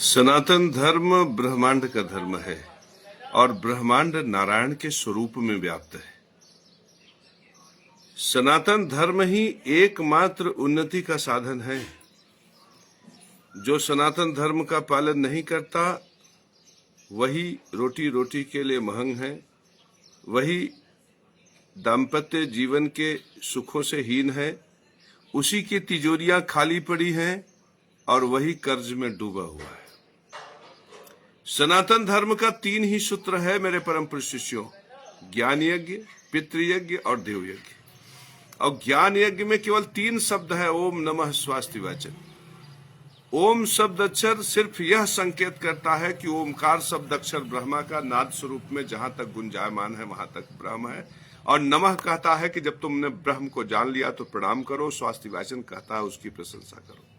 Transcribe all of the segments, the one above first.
सनातन धर्म ब्रह्मांड का धर्म है और ब्रह्मांड नारायण के स्वरूप में व्याप्त है। सनातन धर्म ही एकमात्र उन्नति का साधन है। जो सनातन धर्म का पालन नहीं करता वही रोटी रोटी के लिए महंग है, वही दाम्पत्य जीवन के सुखों से हीन है, उसी की तिजोरियां खाली पड़ी हैं और वही कर्ज में डूबा हुआ है। सनातन धर्म का 3 ही सूत्र है मेरे परम प्रिय शिष्यों, ज्ञान यज्ञ, पितृयज्ञ और देव यज्ञ। और ज्ञान यज्ञ में केवल 3 शब्द है, ओम नमः स्वास्तिवाचन। ओम शब्द अक्षर सिर्फ यह संकेत करता है कि ओमकार शब्द अक्षर ब्रह्मा का नाद स्वरूप में जहां तक गुंजायमान है वहां तक ब्रह्म है। और नमः कहता है कि जब तुमने ब्रह्म को जान लिया तो प्रणाम करो। स्वास्तिवाचन कहता है उसकी प्रशंसा करो।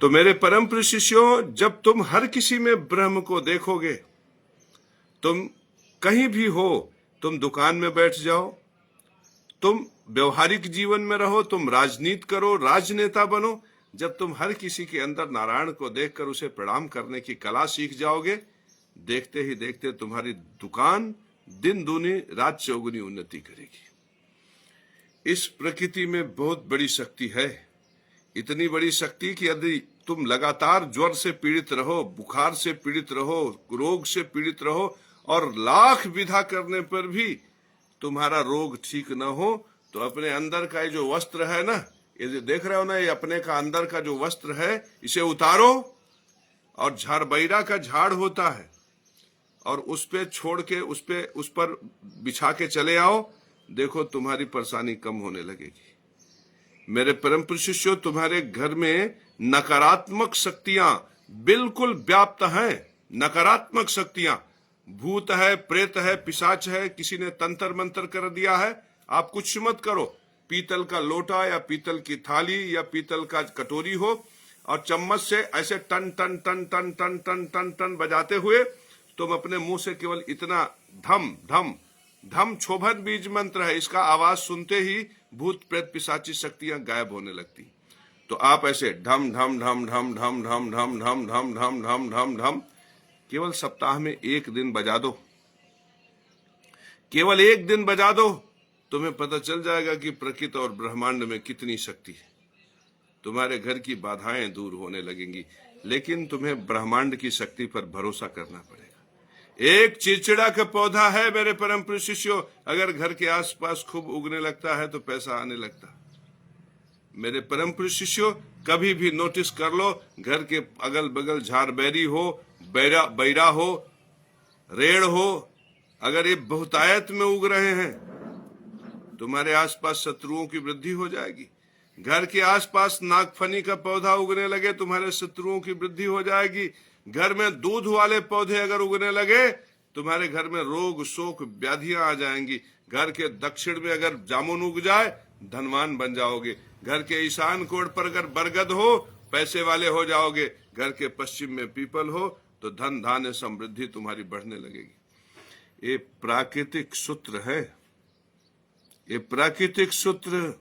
तो मेरे परम प्रिय शिष्यों, जब तुम हर किसी में ब्रह्म को देखोगे, तुम कहीं भी हो, तुम दुकान में बैठ जाओ, तुम व्यवहारिक जीवन में रहो, तुम राजनीति करो, राजनेता बनो, जब तुम हर किसी के अंदर नारायण को देखकर उसे प्रणाम करने की कला सीख जाओगे, देखते ही देखते तुम्हारी दुकान दिन दूनी रात चौगुनी उन्नति करेगी। इस प्रकृति में बहुत बड़ी शक्ति है, इतनी बड़ी शक्ति कि यदि तुम लगातार ज्वर से पीड़ित रहो, बुखार से पीड़ित रहो, रोग से पीड़ित रहो और लाख विधा करने पर भी तुम्हारा रोग ठीक न हो, तो अपने अंदर का ये जो वस्त्र है ना, ये जो देख रहे हो ना, ये अपने का अंदर का जो वस्त्र है, इसे उतारो और झाड़बैरा का झाड़ होता है और उस पे छोड़ के उस पर बिछा के चले आओ, देखो तुम्हारी परेशानी कम होने लगेगी। मेरे परम प्रिय शिष्यों, तुम्हारे घर में नकारात्मक शक्तियां बिल्कुल व्याप्त हैं। नकारात्मक शक्तियां, भूत है, प्रेत है, पिशाच है, किसी ने तंत्र मंत्र कर दिया है। आप कुछ मत करो, पीतल का लोटा या पीतल की थाली या पीतल का कटोरी हो और चम्मच से ऐसे टन टन टन टन टन टन टन टन बजाते हुए तुम अपने मुंह से केवल इतना धम धम धम, क्षोभन बीज मंत्र है, इसका आवाज सुनते ही भूत प्रेत पिशाची शक्तियां गायब होने लगती। तो आप ऐसे ढम ढम ढम ढम ढम ढम ढम ढम ढम ढम ढम ढम ढम केवल सप्ताह में 1 दिन बजा दो, केवल 1 दिन बजा दो, तुम्हें पता चल जाएगा कि प्रकृति और ब्रह्मांड में कितनी शक्ति है। तुम्हारे घर की बाधाएं दूर होने लगेंगी, लेकिन तुम्हें ब्रह्मांड की शक्ति पर भरोसा करना पड़ेगा। एक चिड़चिड़ा का पौधा है मेरे परम प्रिय शिष्यों, अगर घर के आसपास खूब उगने लगता है तो पैसा आने लगता है। मेरे परम प्रिय शिष्यों, कभी भी नोटिस कर लो, घर के अगल बगल झाड़बैरी हो, बैरा हो, रेड़ हो, अगर ये बहुतायत में उग रहे हैं, तुम्हारे आसपास शत्रुओं की वृद्धि हो जाएगी। घर के आसपास नागफनी का पौधा उगने लगे, तुम्हारे शत्रुओं की वृद्धि हो जाएगी। घर में दूध वाले पौधे अगर उगने लगे, तुम्हारे घर में रोग शोक व्याधियां आ जाएंगी। घर के दक्षिण में अगर जामुन उग जाए, धनवान बन जाओगे। घर के ईशान कोण पर अगर बरगद हो, पैसे वाले हो जाओगे। घर के पश्चिम में पीपल हो तो धन धान्य समृद्धि तुम्हारी बढ़ने लगेगी। ये प्राकृतिक सूत्र है, ये प्राकृतिक सूत्र,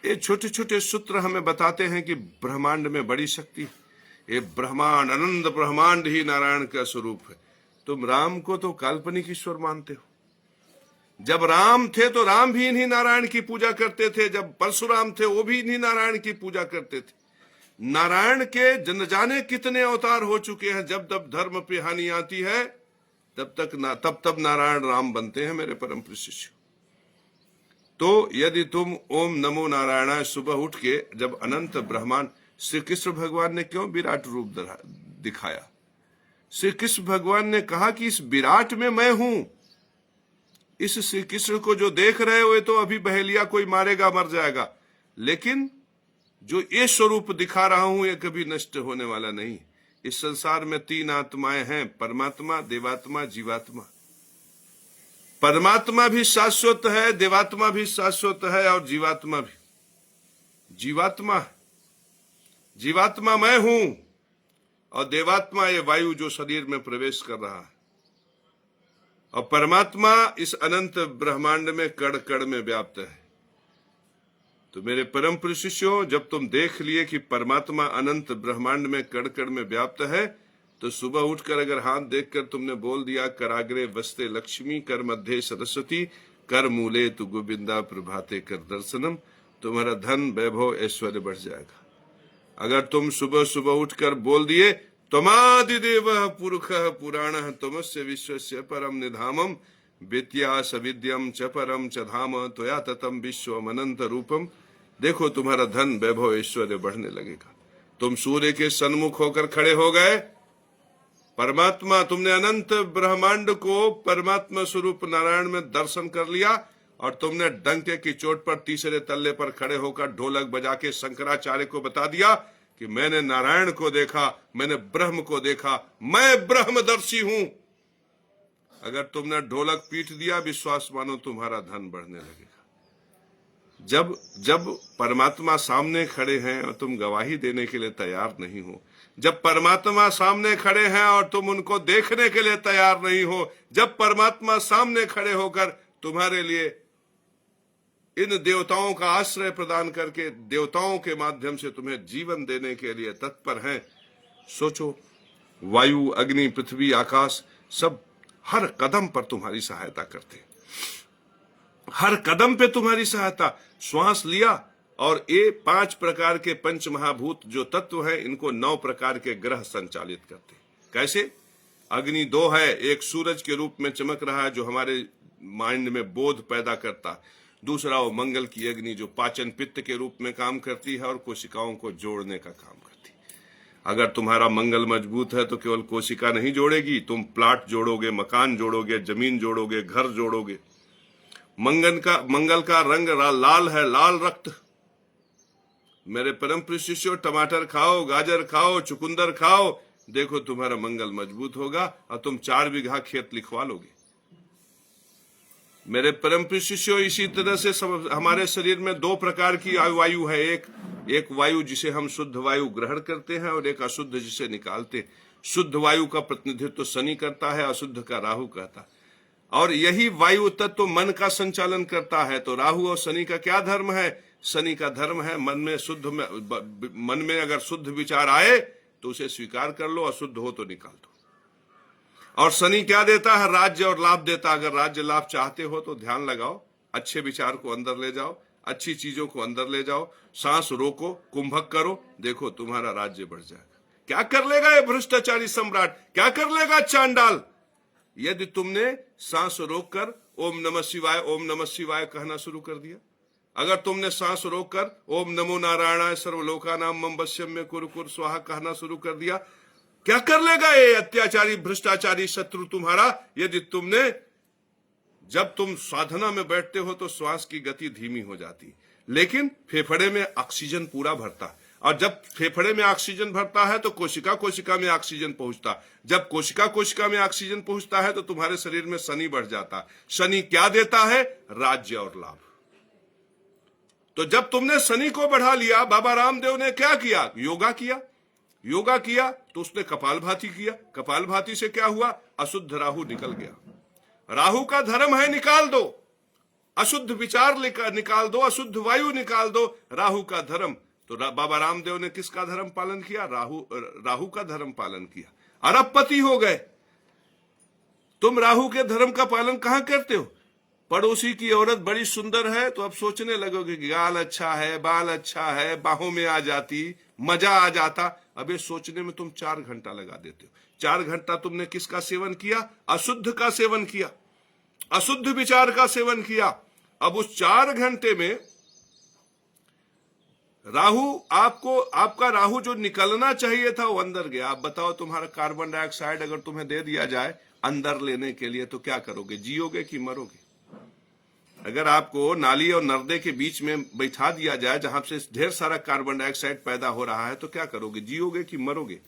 ये छोटे छोटे सूत्र हमें बताते हैं कि ब्रह्मांड में बड़ी शक्ति। ये ब्रह्मांड, अनंत ब्रह्मांड ही नारायण का स्वरूप है। तुम राम को तो काल्पनिक ईश्वर मानते हो। जब राम थे तो राम भी इन्हीं नारायण की पूजा करते थे, जब परशुराम थे वो भी इन्हीं नारायण की पूजा करते थे। नारायण के जन जाने कितने अवतार हो चुके हैं। जब जब धर्म पे हानि आती है तब नारायण राम बनते हैं मेरे परम प्रिय शिष्य। तो यदि तुम ओम नमो नारायणाय सुबह उठ के, जब अनंत ब्रह्मांड, श्री कृष्ण भगवान ने क्यों विराट रूप दिखाया? श्री कृष्ण भगवान ने कहा कि इस विराट में मैं हूं। इस श्री कृष्ण को जो देख रहे हो, ये तो अभी बहेलिया कोई मारेगा मर जाएगा, लेकिन जो ये स्वरूप दिखा रहा हूं ये कभी नष्ट होने वाला नहीं। इस संसार में 3 आत्माएं हैं, परमात्मा, देवात्मा, जीवात्मा। परमात्मा भी शाश्वत है, देवात्मा भी शाश्वत है और जीवात्मा भी। जीवात्मा मैं हूं और देवात्मा ये वायु जो शरीर में प्रवेश कर रहा है, और परमात्मा इस अनंत ब्रह्मांड में कण कण में व्याप्त है। तो मेरे परम प्रिय शिष्यों, जब तुम देख लिए कि परमात्मा अनंत ब्रह्मांड में कण कण में व्याप्त है, तो सुबह उठकर अगर हाथ देखकर तुमने बोल दिया कराग्रे वस्ते लक्ष्मी, कर मध्य सरस्वती, कर मूले तु गोविंदा, प्रभाते कर दर्शनम, तुम्हारा धन वैभव ऐश्वर्य बढ़ जाएगा। अगर तुम सुबह सुबह उठकर बोल दिए त्वमादिदेव पुरुष पुराण तमस्य विश्वस्य परम निधामम, विद्या सविद्यम च परम च धाम, त्वया ततम विश्वम अनंत रूपम, देखो तुम्हारा धन वैभव ऐश्वर्य बढ़ने लगेगा। तुम सूर्य के सन्मुख होकर खड़े हो गए, परमात्मा, तुमने अनंत ब्रह्मांड को परमात्मा स्वरूप नारायण में दर्शन कर लिया, और तुमने डंके की चोट पर तीसरे तल्ले पर खड़े होकर ढोलक बजा के शंकराचार्य को बता दिया कि मैंने नारायण को देखा, मैंने ब्रह्म को देखा, मैं ब्रह्मदर्शी हूं। अगर तुमने ढोलक पीट दिया, विश्वास मानो तुम्हारा धन बढ़ने लगेगा। जब परमात्मा सामने खड़े हैं और तुम गवाही देने के लिए तैयार नहीं हो, जब परमात्मा सामने खड़े हैं और तुम उनको देखने के लिए तैयार नहीं हो, जब परमात्मा सामने खड़े होकर तुम्हारे लिए इन देवताओं का आश्रय प्रदान करके देवताओं के माध्यम से तुम्हें जीवन देने के लिए तत्पर हैं, सोचो, वायु, अग्नि, पृथ्वी, आकाश सब हर कदम पर तुम्हारी सहायता करते, हर कदम पे तुम्हारी सहायता। श्वास लिया और ये 5 प्रकार के पंच महाभूत जो तत्व है, इनको 9 प्रकार के ग्रह संचालित करते। कैसे? अग्नि 2 है, एक सूरज के रूप में चमक रहा है जो हमारे माइंड में बोध पैदा करता। दूसरा वो मंगल की अग्नि जो पाचन पित्त के रूप में काम करती है और कोशिकाओं को जोड़ने का काम करती है। अगर तुम्हारा मंगल मजबूत है तो केवल कोशिका नहीं जोड़ेगी, तुम प्लाट जोड़ोगे, मकान जोड़ोगे, जमीन जोड़ोगे, घर जोड़ोगे। मंगल का रंग लाल है, लाल रक्त। मेरे परम प्रिय शिष्यों, टमाटर खाओ, गाजर खाओ, चुकंदर खाओ, देखो तुम्हारा मंगल मजबूत होगा और तुम 4 बीघा खेत लिखवा लोगे। मेरे परम प्रिय शिष्यों, इसी तरह से हमारे शरीर में 2 प्रकार की वायु है। एक वायु जिसे हम शुद्ध वायु ग्रहण करते हैं और एक अशुद्ध जिसे निकालते हैं। शुद्ध वायु का प्रतिनिधित्व शनि करता है, अशुद्ध का राहु करता है। और यही वायु तत्व मन का संचालन करता है। तो राहु और शनि का क्या धर्म है? शनि का धर्म है मन में अगर शुद्ध विचार आए तो उसे स्वीकार कर लो, अशुद्ध हो तो निकाल दो। और शनि क्या देता है? राज्य और लाभ देता है। अगर राज्य लाभ चाहते हो तो ध्यान लगाओ, अच्छे विचार को अंदर ले जाओ, अच्छी चीजों को अंदर ले जाओ, सांस रोको, कुंभक करो, देखो तुम्हारा राज्य बढ़ जाएगा। क्या कर लेगा ये भ्रष्टाचारी सम्राट? क्या कर लेगा चांडाल? यदि तुमने सांस रोककर ओम नमः शिवाय, ओम नमः शिवाय कहना शुरू कर दिया, अगर तुमने सांस रोककर ओम नमो नारायणाय सर्वलोकानां मम वश्यम में कुरु स्वाहा कहना शुरू कर दिया, क्या कर लेगा ये अत्याचारी भ्रष्टाचारी शत्रु तुम्हारा? यदि तुमने, जब तुम साधना में बैठते हो तो श्वास की गति धीमी हो जाती, लेकिन फेफड़े में ऑक्सीजन पूरा भरता, और जब फेफड़े में ऑक्सीजन भरता है तो कोशिका में ऑक्सीजन पहुंचता। जब कोशिका में ऑक्सीजन पहुंचता है तो तुम्हारे शरीर में शनि बढ़ जाता। शनि क्या देता है? राज्य और लाभ। तो जब तुमने शनि को बढ़ा लिया, बाबा रामदेव ने क्या किया? योगा किया तो उसने कपालभाति किया। कपालभाति से क्या हुआ? अशुद्ध राहु निकल गया। राहु का धर्म है निकाल दो, अशुद्ध विचार निकाल दो, अशुद्ध वायु निकाल दो। राहु का धर्म, तो बाबा रामदेव ने किसका धर्म पालन किया? राहु का धर्म पालन किया, अरबपति हो गए। तुम राहु के धर्म का पालन कहां करते हो? पड़ोसी की औरत बड़ी सुंदर है तो अब सोचने लगोगे कि गाल अच्छा है, बाल अच्छा है, बाहों में आ जाती, मजा आ जाता। अब ये सोचने में तुम 4 घंटा लगा देते हो। 4 घंटा तुमने किसका सेवन किया? अशुद्ध का सेवन किया, अशुद्ध विचार का सेवन किया। अब उस 4 घंटे में राहु, आपका राहु जो निकलना चाहिए था वो अंदर गया। आप बताओ, तुम्हारा कार्बन डाइऑक्साइड अगर तुम्हें दे दिया जाए अंदर लेने के लिए तो क्या करोगे? जियोगे कि मरोगे? अगर आपको नाली और नर्दे के बीच में बैठा दिया जाए जहां से ढेर सारा कार्बन डाइऑक्साइड पैदा हो रहा है तो क्या करोगे? जियोगे कि मरोगे?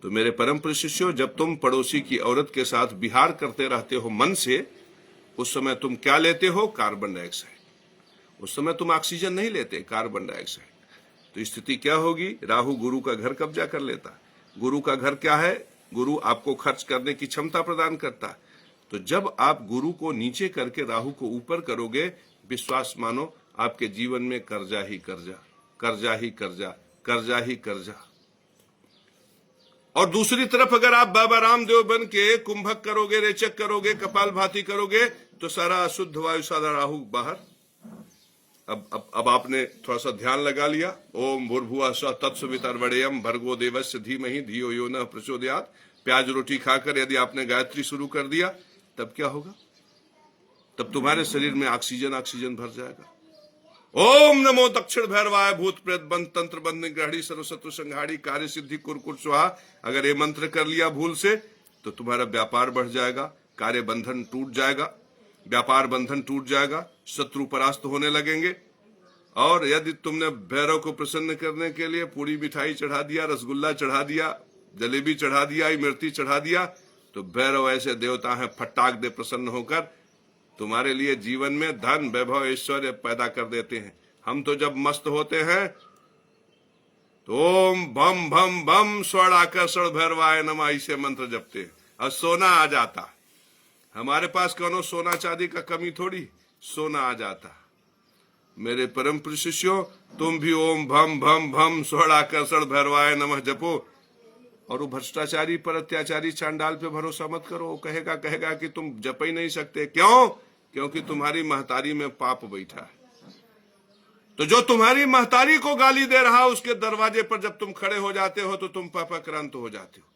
तो मेरे परम प्रिय शिष्यों, जब तुम पड़ोसी की औरत के साथ विहार करते रहते हो मन से, उस समय तुम क्या लेते हो? Carbon dioxide. उस समय तुम ऑक्सीजन नहीं लेते, कार्बन डाइऑक्साइड। तो स्थिति क्या होगी? राहु गुरु का घर कब्जा कर लेता। गुरु का घर क्या है? गुरु आपको खर्च करने की क्षमता प्रदान करता है। तो जब आप गुरु को नीचे करके राहु को ऊपर करोगे, विश्वास मानो आपके जीवन में कर्जा ही कर्जा, कर्जा ही कर्जा, कर्जा ही कर्जा। और दूसरी तरफ अगर आप बाबा रामदेव बन के कुंभक करोगे, रेचक करोगे, कपालभाति करोगे, तो सारा अशुद्ध वायु, सारा राहु बाहर। अब आपने थोड़ा सा ध्यान लगा लिया। ओम भूर्भुवः स्वः तत्सवितुर्वरेण्यं भर्गो देवस्य धीमहि धियो यो नः प्रचोदयात्। प्याज रोटी खाकर यदि आपने गायत्री शुरू कर दिया, तब क्या होगा? तब तुम्हारे शरीर में ऑक्सीजन भर जाएगा। ओम नमो दक्षिण भैरवाय भूत प्रेत बंध तंत्र बंध ग्रहणी सर्वशत्रु संहारी कार्य सिद्धि कुरकुर स्वाहा। अगर ये मंत्र कर लिया भूल से, तो तुम्हारा व्यापार बढ़ जाएगा, कार्य बंधन टूट जाएगा, व्यापार बंधन टूट जाएगा, शत्रु परास्त होने लगेंगे। और यदि तुमने भैरव को प्रसन्न करने के लिए पूरी मिठाई चढ़ा दिया, रसगुल्ला चढ़ा दिया, जलेबी चढ़ा दिया, इमरती चढ़ा दिया, तो भैरव ऐसे देवता हैं, फटाक दे प्रसन्न होकर तुम्हारे लिए जीवन में धन, वैभव, ऐश्वर्य पैदा कर देते हैं। हम तो जब मस्त होते हैं तो ओम भम भम भम स्वर्णाकर्षण भैरवाय नमः ऐसे मंत्र जपते हैं और सोना आ जाता। हमारे पास कौनो सोना चांदी का कमी थोड़ी, सोना आ जाता। मेरे परम प्रिय शिष्यों, तुम भी ओम भम भम भम स्वर्णाकर्षण भैरवाय नमः जपो। और वो भ्रष्टाचारी पर, अत्याचारी चांडाल पे भरोसा मत करो। वो कहेगा कि तुम जप ही नहीं सकते। क्यों? क्योंकि तुम्हारी महतारी में पाप बैठा है। तो जो तुम्हारी महतारी को गाली दे रहा, उसके दरवाजे पर जब तुम खड़े हो जाते हो तो तुम पापाक्रांत हो जाते हो,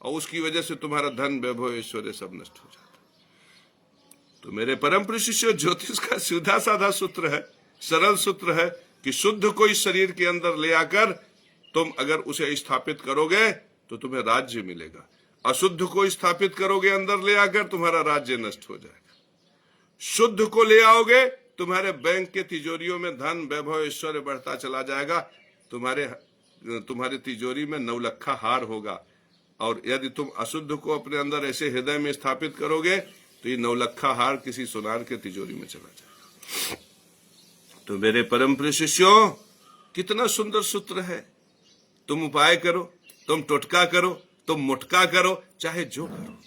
और उसकी वजह से तुम्हारा धन, वैभव, ऐश्वर्य सब नष्ट हो जाता। तो मेरे परम प्रिय शिष्य, ज्योतिष का सीधा साधा सूत्र है, सरल सूत्र है कि शुद्ध को इस शरीर के अंदर ले आकर तुम अगर उसे स्थापित करोगे तो तुम्हें राज्य मिलेगा। अशुद्ध को स्थापित करोगे अंदर ले आकर, तुम्हारा राज्य नष्ट हो जाएगा। शुद्ध को ले आओगे, तुम्हारे बैंक के तिजोरियों में धन, वैभव, ऐश्वर्य बढ़ता चला जाएगा। तुम्हारे तिजोरी में नवलखा हार होगा। और यदि तुम अशुद्ध को अपने अंदर ऐसे हृदय में स्थापित करोगे, तो ये नवलखा हार किसी सोनार के तिजोरी में चला जाएगा। तो मेरे परम प्रिय शिष्यों, कितना सुंदर सूत्र है। तुम उपाय करो, तुम टोटका करो, तुम मुटका करो, चाहे जो करो,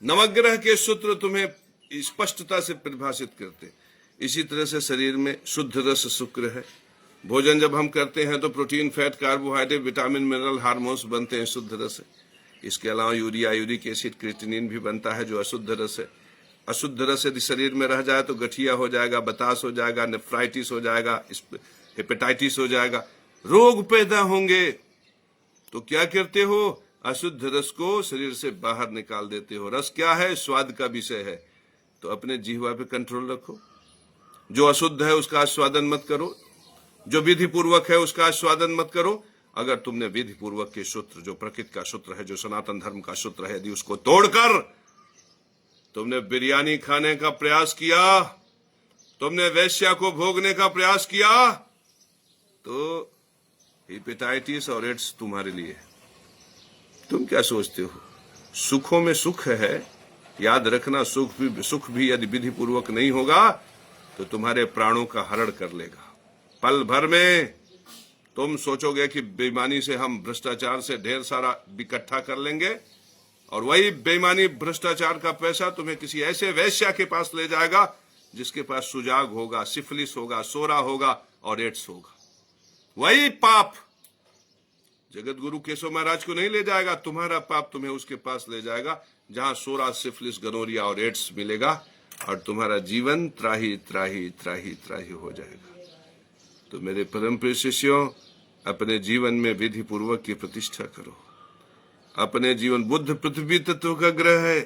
नवग्रह के सूत्र तुम्हें स्पष्टता से परिभाषित करते। इसी तरह से शरीर में शुद्ध रस शुक्र है। भोजन जब हम करते हैं तो protein, fat, carbohydrate, vitamin, mineral, hormones बनते हैं, शुद्ध रस है। इसके अलावा यूरिया, यूरिक एसिड, क्रिएटिनिन भी बनता है, जो अशुद्ध रस है। अशुद्ध रस यदि शरीर में रह जाए तो गठिया हो जाएगा, बतास हो जाएगा, नेफ्राइटिस हो जाएगा, हेपेटाइटिस हो जाएगा, रोग पैदा होंगे। तो क्या करते हो? अशुद्ध रस को शरीर से बाहर निकाल देते हो। रस क्या है? स्वाद का विषय है। तो अपने जिह्वा पे कंट्रोल रखो। जो अशुद्ध है उसका आस्वादन मत करो, जो विधि पूर्वक है उसका आस्वादन मत करो। अगर तुमने विधि पूर्वक के सूत्र, जो प्रकृति का सूत्र है, जो सनातन धर्म का सूत्र है, यदि उसको तोड़कर तुमने बिरयानी खाने का प्रयास किया, तुमने वैश्या को भोगने का प्रयास किया, तो हेपेटाइटिस और एड्स तुम्हारे लिए। तुम क्या सोचते हो? सुखों में सुख है, याद रखना। सुख भी यदि विधि पूर्वक नहीं होगा तो तुम्हारे प्राणों का हरण कर लेगा। पल भर में तुम सोचोगे कि बेईमानी से हम भ्रष्टाचार से ढेर सारा इकट्ठा कर लेंगे, और वही बेईमानी, भ्रष्टाचार का पैसा तुम्हें किसी ऐसे वैश्या के पास ले जाएगा जिसके पास सुजाग होगा, सिफिलिस होगा, सोरा होगा और एड्स होगा। वही पाप जगत गुरु केशव महाराज को नहीं ले जाएगा, तुम्हारा पाप तुम्हें उसके पास ले जाएगा जहां सोरा, सिफिलिस, गनोरिया और एड्स मिलेगा, और तुम्हारा जीवन त्राही त्राही त्राही त्राही हो जाएगा। तो मेरे परम प्रिय शिष्यों, अपने जीवन में विधि पूर्वक की प्रतिष्ठा करो। अपने जीवन, बुद्ध पृथ्वी तत्व का ग्रह है।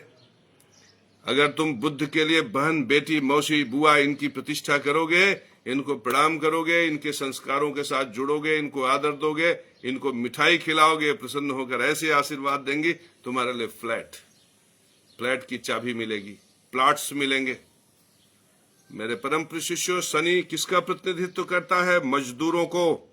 अगर तुम बुद्ध के लिए बहन, बेटी, मौसी, बुआ, इनकी प्रतिष्ठा करोगे, इनको प्रणाम करोगे, इनके संस्कारों के साथ जुड़ोगे, इनको आदर दोगे, इनको मिठाई खिलाओगे, प्रसन्न होकर ऐसे आशीर्वाद देंगी, तुम्हारे लिए फ्लैट की चाबी मिलेगी, प्लॉट्स मिलेंगे। मेरे परम प्रिय शिष्यों, शनि किसका प्रतिनिधित्व करता है? मजदूरों को।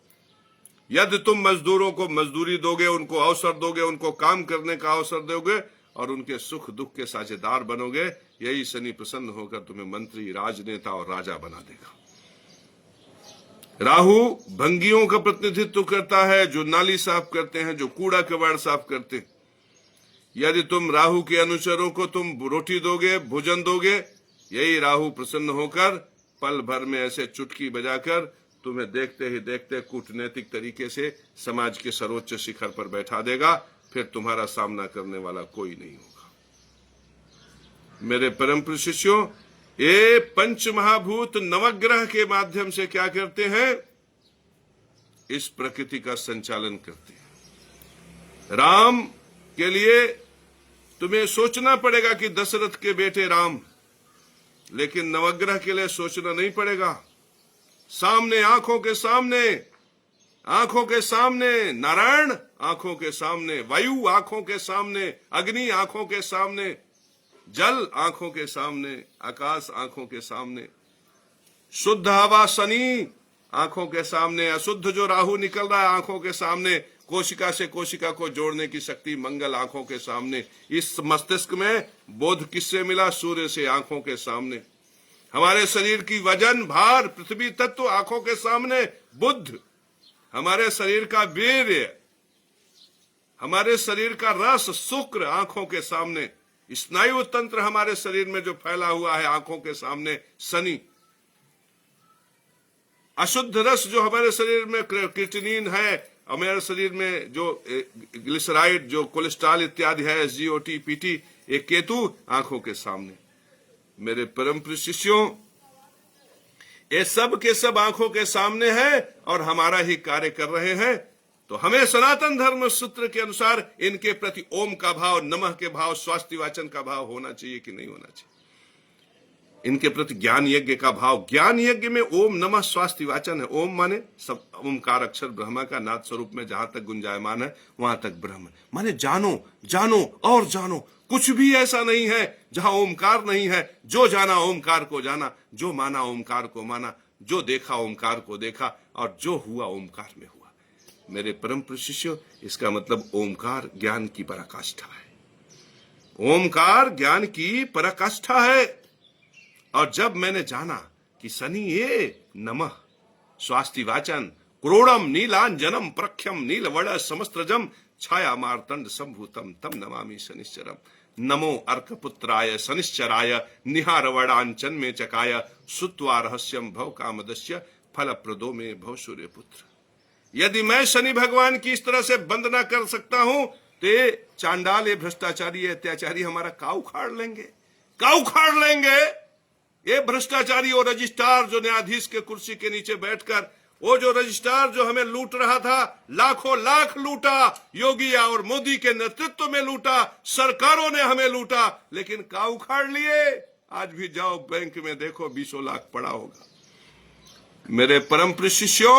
यदि तुम मजदूरों को मजदूरी दोगे, उनको अवसर दोगे, उनको काम करने का अवसर दोगे और उनके सुख दुख के साझेदार बनोगे, यही शनि प्रसन्न होकर तुम्हें मंत्री, राजनेता और राजा बना देगा। राहु भंगियों का प्रतिनिधित्व करता है, जो नाली साफ करते हैं, जो कूड़ा कबाड़ साफ करते हैं। यदि तुम राहु के अनुचरों को तुम रोटी दोगे, भोजन दोगे, यही राहु प्रसन्न होकर पल भर में ऐसे चुटकी बजाकर तुम्हें देखते ही देखते कूटनैतिक तरीके से समाज के सर्वोच्च शिखर पर बैठा देगा, फिर तुम्हारा सामना करने वाला कोई नहीं होगा। मेरे परम प्रिय शिष्यों, ये पंच महाभूत नवग्रह के माध्यम से क्या करते हैं? इस प्रकृति का संचालन करते हैं। राम के लिए तुम्हें सोचना पड़ेगा कि दशरथ के बेटे राम, लेकिन नवग्रह के लिए सोचना नहीं पड़ेगा। सामने, आंखों के सामने, आंखों के सामने नारायण, आंखों के सामने वायु, आंखों के सामने अग्नि, आंखों के सामने जल, आंखों के सामने आकाश, आंखों के सामने शुद्ध हवा शनि, आंखों के सामने अशुद्ध जो राहु निकल रहा है, आंखों के सामने कोशिका से कोशिका को जोड़ने की शक्ति मंगल, आंखों के सामने। इस मस्तिष्क में बोध किससे मिला? सूर्य से, आंखों के सामने। हमारे शरीर की वजन, भार, पृथ्वी तत्व, आंखों के सामने बुध। हमारे शरीर का वीर्य, हमारे शरीर का रस, शुक्र, आंखों के सामने। स्नायु तंत्र हमारे शरीर में जो फैला हुआ है, आंखों के सामने शनि। अशुद्ध रस जो हमारे शरीर में क्रिएटिनिन है, हमारे शरीर में जो ग्लिसराइड, जो कोलेस्ट्रॉल इत्यादि है, SGOT, PT, एक केतु, आंखों के सामने। मेरे परम प्रिय शिष्यों, ये सब के सब आंखों के सामने है और हमारा ही कार्य कर रहे हैं। तो हमें सनातन धर्म सूत्र के अनुसार इनके प्रति ओम का भाव, नमः के भाव, स्वास्ति वाचन का भाव होना चाहिए कि नहीं होना चाहिए? इनके प्रति ज्ञान यज्ञ का भाव, ज्ञान यज्ञ में ओम नमः स्वास्ति वाचन है। ओम माने सब ओमकार अक्षर ब्रह्मा का नाद स्वरूप में जहां तक गुंजायमान है वहां तक ब्रह्म माने जानो, जानो और जानो। कुछ भी ऐसा नहीं है जहां ओमकार नहीं है। जो जाना ओमकार को जाना, जो माना ओमकार को माना, जो देखा ओमकार को देखा, और जो हुआ ओमकार में हुआ। मेरे परम प्रिय शिष्यों, इसका मतलब ओमकार ज्ञान की पराकाष्ठा है। ओमकार ज्ञान की पराकाष्ठा है। और जब मैंने जाना कि शनि ये नमः स्वास्ति वाचन क्रोड़म नीलांजनम प्रख्यम नीलवड़ समस्त्रजम छाया मार्तंड संभूतम तम नमामि शनिश्चरम। नमो अर्कपुत्राय शनिश्चराय निहारवड़ांचन में चकाय सुत्वा रहस्यम भव कामदस्य फलप्रदो में भव सूर्यपुत्र। यदि मैं शनि भगवान की इस तरह से वंदना कर सकता हूं तो ये चांडाल, ये भ्रष्टाचारी, अत्याचारी हमारा काऊ खाड़ लेंगे, काऊ खाड़ लेंगे। ये भ्रष्टाचारी और रजिस्ट्रार जो न्यायाधीश के कुर्सी के नीचे बैठकर, वो जो रजिस्ट्रार जो हमें लूट रहा था, लाखों लाख लूटा, योगी और मोदी के नेतृत्व में लूटा, सरकारों ने हमें लूटा, लेकिन काऊ खाड़ लिए। आज भी जाओ बैंक में देखो 20 लाख पड़ा होगा। मेरे परम प्रिय शिष्यों,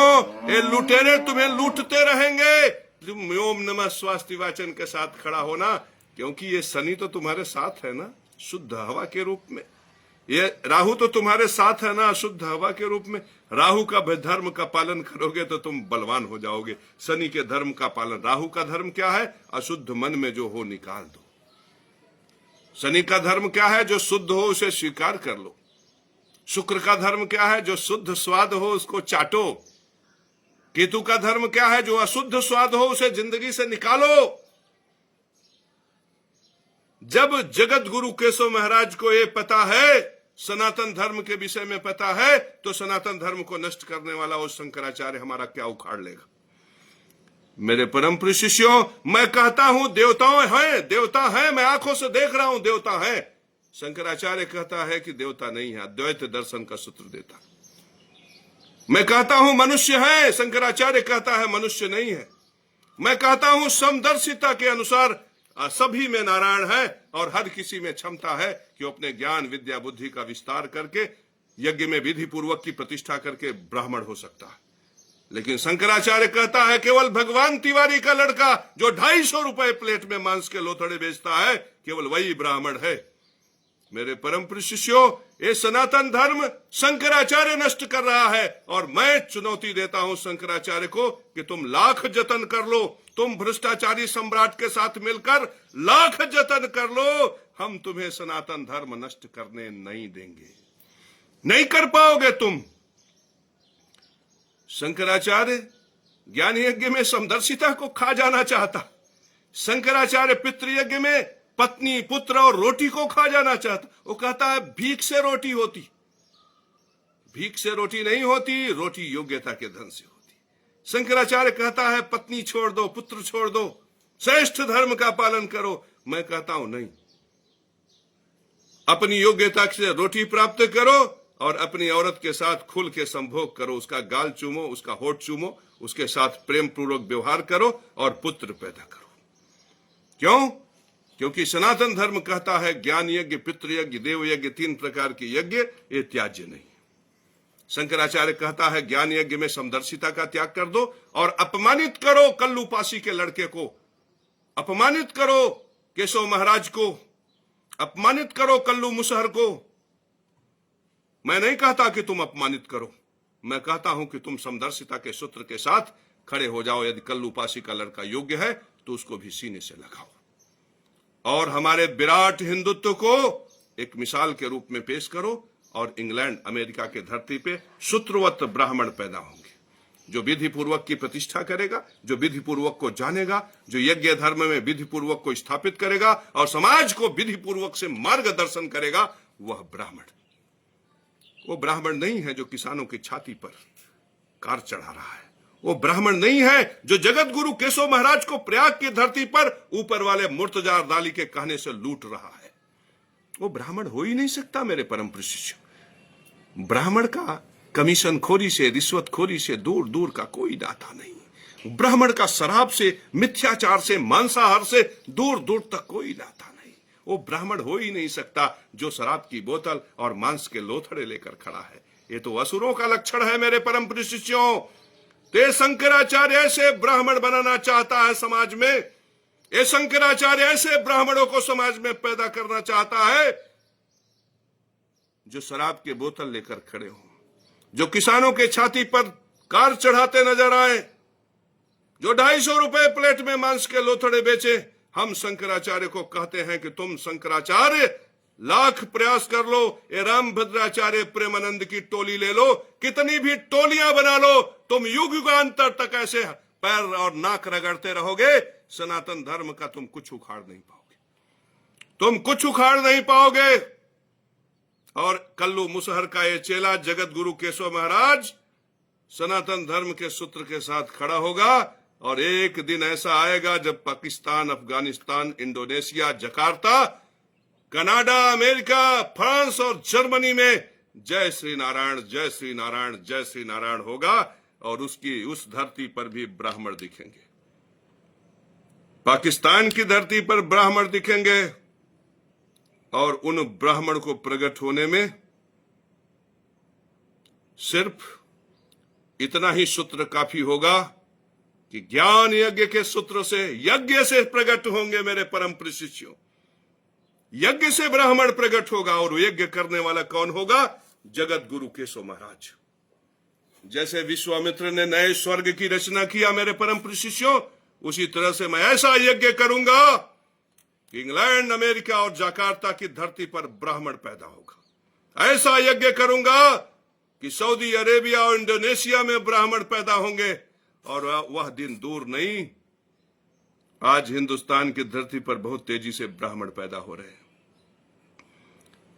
ये लुटेरे तुम्हें लूटते रहेंगे। तुम ओम नमः स्वास्ति वाचन के साथ खड़ा होना, क्योंकि ये शनि तो तुम्हारे साथ है ना, शुद्ध हवा के रूप में। ये राहु तो तुम्हारे साथ है ना, शुद्ध हवा के रूप में। राहु का धर्म का पालन करोगे तो तुम बलवान हो जाओगे। शनि के धर्म का पालन, राहु का धर्म क्या है? अशुद्ध मन में जो हो निकाल दो। शनि का धर्म क्या है? जो शुद्ध हो उसे स्वीकार कर लो। शुक्र का धर्म क्या है? जो शुद्ध स्वाद हो उसको चाटो। केतु का धर्म क्या है? जो अशुद्ध स्वाद हो उसे जिंदगी से निकालो। जब जगत गुरु केशव महाराज को ये पता है, सनातन धर्म के विषय में पता है, तो सनातन धर्म को नष्ट करने वाला वो शंकराचार्य हमारा क्या उखाड़ लेगा? मेरे परम प्रिय शिष्यों, मैं कहता हूं देवताओं हैं, देवता हैं, मैं आंखों से देख रहा हूं देवता हैं। शंकराचार्य कहता है कि देवता नहीं है, अद्वैत दर्शन का सूत्र देता। मैं कहता हूं मनुष्य है, शंकराचार्य कहता है मनुष्य नहीं है। मैं कहता हूं समदर्शिता के अनुसार सभी में नारायण है और हर किसी में क्षमता है कि अपने ज्ञान विद्या बुद्धि का विस्तार करके यज्ञ में विधि पूर्वक की प्रतिष्ठा करके ब्राह्मण हो सकता है। लेकिन शंकराचार्य कहता है केवल भगवान तिवारी का लड़का जो 250 रुपए प्लेट में मांस के लोथड़े बेचता है, केवल वही ब्राह्मण है। मेरे परम प्रिय शिष्यों, ये सनातन धर्म शंकराचार्य नष्ट कर रहा है और मैं चुनौती देता हूं शंकराचार्य को कि तुम लाख जतन कर लो, तुम भ्रष्टाचारी सम्राट के साथ मिलकर लाख जतन कर लो, हम तुम्हें सनातन धर्म नष्ट करने नहीं देंगे। नहीं कर पाओगे तुम। शंकराचार्य ज्ञान यज्ञ में समदर्शिता को खा जाना चाहता। शंकराचार्य पितृयज्ञ में पत्नी, पुत्र और रोटी को खा जाना चाहता। वो कहता है भीख से रोटी होती, भीख से रोटी नहीं होती, रोटी योग्यता के धन से होती। शंकराचार्य कहता है पत्नी छोड़ दो, पुत्र छोड़ दो, श्रेष्ठ धर्म का पालन करो। मैं कहता हूं नहीं, अपनी योग्यता से रोटी प्राप्त करो और अपनी औरत के साथ खुल के संभोग करो, उसका गाल चूमो, उसका होठ चूमो, उसके साथ प्रेम पूर्वक व्यवहार करो और पुत्र पैदा करो। क्यों? क्योंकि सनातन धर्म कहता है ज्ञान यज्ञ, पितृयज्ञ, देव यज्ञ, 3 प्रकार के यज्ञ ये त्याज्य नहीं। शंकराचार्य कहता है ज्ञान यज्ञ में समदर्शिता का त्याग कर दो और अपमानित करो कल्लूपासी के लड़के को, अपमानित करो केशव महाराज को, अपमानित करो कल्लू मुसहर को। मैं नहीं कहता कि तुम अपमानित करो, मैं कहता हूं कि तुम समदर्शिता के सूत्र के साथ खड़े हो जाओ। यदि कल्लूपासी का लड़का योग्य है तो उसको भी सीने से लगाओ और हमारे विराट हिंदुत्व को एक मिसाल के रूप में पेश करो और इंग्लैंड अमेरिका के धरती पे सूत्रवत ब्राह्मण पैदा होंगे, जो विधि पूर्वक की प्रतिष्ठा करेगा, जो विधि पूर्वक को जानेगा, जो यज्ञ धर्म में विधि पूर्वक को स्थापित करेगा और समाज को विधि पूर्वक से मार्गदर्शन करेगा, वह ब्राह्मण। वो ब्राह्मण नहीं है जो किसानों की छाती पर कार चढ़ा रहा है, वो ब्राह्मण नहीं है जो जगत गुरु केशव महाराज को प्रयाग की धरती पर ऊपर वाले मुर्तजा दाली के कहने से लूट रहा है। वो ब्राह्मण हो ही नहीं सकता मेरे परम शिष्य। ब्राह्मण का कमीशन खोरी से, रिश्वत खोरी से दूर दूर का कोई नाता नहीं। ब्राह्मण का शराब से, मिथ्याचार से, मांसाहार से दूर दूर तक कोई नाता नहीं। वो ब्राह्मण हो ही नहीं सकता जो शराब की बोतल और मांस के लोथड़े लेकर खड़ा है। ये तो असुरों का लक्षण है मेरे परम शिष्यों। ते शंकराचार्य ऐसे ब्राह्मण बनाना चाहता है समाज में, ये शंकराचार्य ऐसे ब्राह्मणों को समाज में पैदा करना चाहता है जो शराब की बोतल लेकर खड़े हों, जो किसानों के छाती पर कार चढ़ाते नजर आए, जो 250 रुपए प्लेट में मांस के लोथड़े बेचे। हम शंकराचार्य को कहते हैं कि तुम शंकराचार्य लाख प्रयास कर लो, ये राम भद्राचार्य प्रेमानंद की टोली ले लो, कितनी भी टोलियां बना लो, तुम युग युगांतर तक ऐसे पैर और नाक रगड़ते रहोगे, सनातन धर्म का तुम कुछ उखाड़ नहीं पाओगे, तुम कुछ उखाड़ नहीं पाओगे। और कल्लू मुसहर का ये चेला जगत गुरु केशव महाराज सनातन धर्म के सूत्र के साथ खड़ा होगा और एक दिन ऐसा आएगा जब Pakistan, Afghanistan, Indonesia, Jakarta, Canada, America, France और जर्मनी में जय श्री नारायण, जय श्री नारायण, जय श्री नारायण होगा और उस धरती पर भी ब्राह्मण दिखेंगे। पाकिस्तान की धरती पर ब्राह्मण दिखेंगे और उन ब्राह्मण को प्रकट होने में सिर्फ इतना ही सूत्र काफी होगा कि ज्ञान यज्ञ के सूत्र से, यज्ञ से प्रकट होंगे मेरे परम शिष्यों। यज्ञ से ब्राह्मण प्रकट होगा और यज्ञ करने वाला कौन होगा? जगत गुरु केशव महाराज। जैसे विश्वामित्र ने नए स्वर्ग की रचना किया मेरे परम शिष्यों, उसी तरह से मैं ऐसा यज्ञ करूंगा कि इंग्लैंड, अमेरिका और जकार्ता की धरती पर ब्राह्मण पैदा होगा। ऐसा यज्ञ करूंगा कि सऊदी अरेबिया और इंडोनेशिया में ब्राह्मण पैदा होंगे और वह दिन दूर नहीं। आज हिंदुस्तान की धरती पर बहुत तेजी से ब्राह्मण पैदा हो रहे हैं।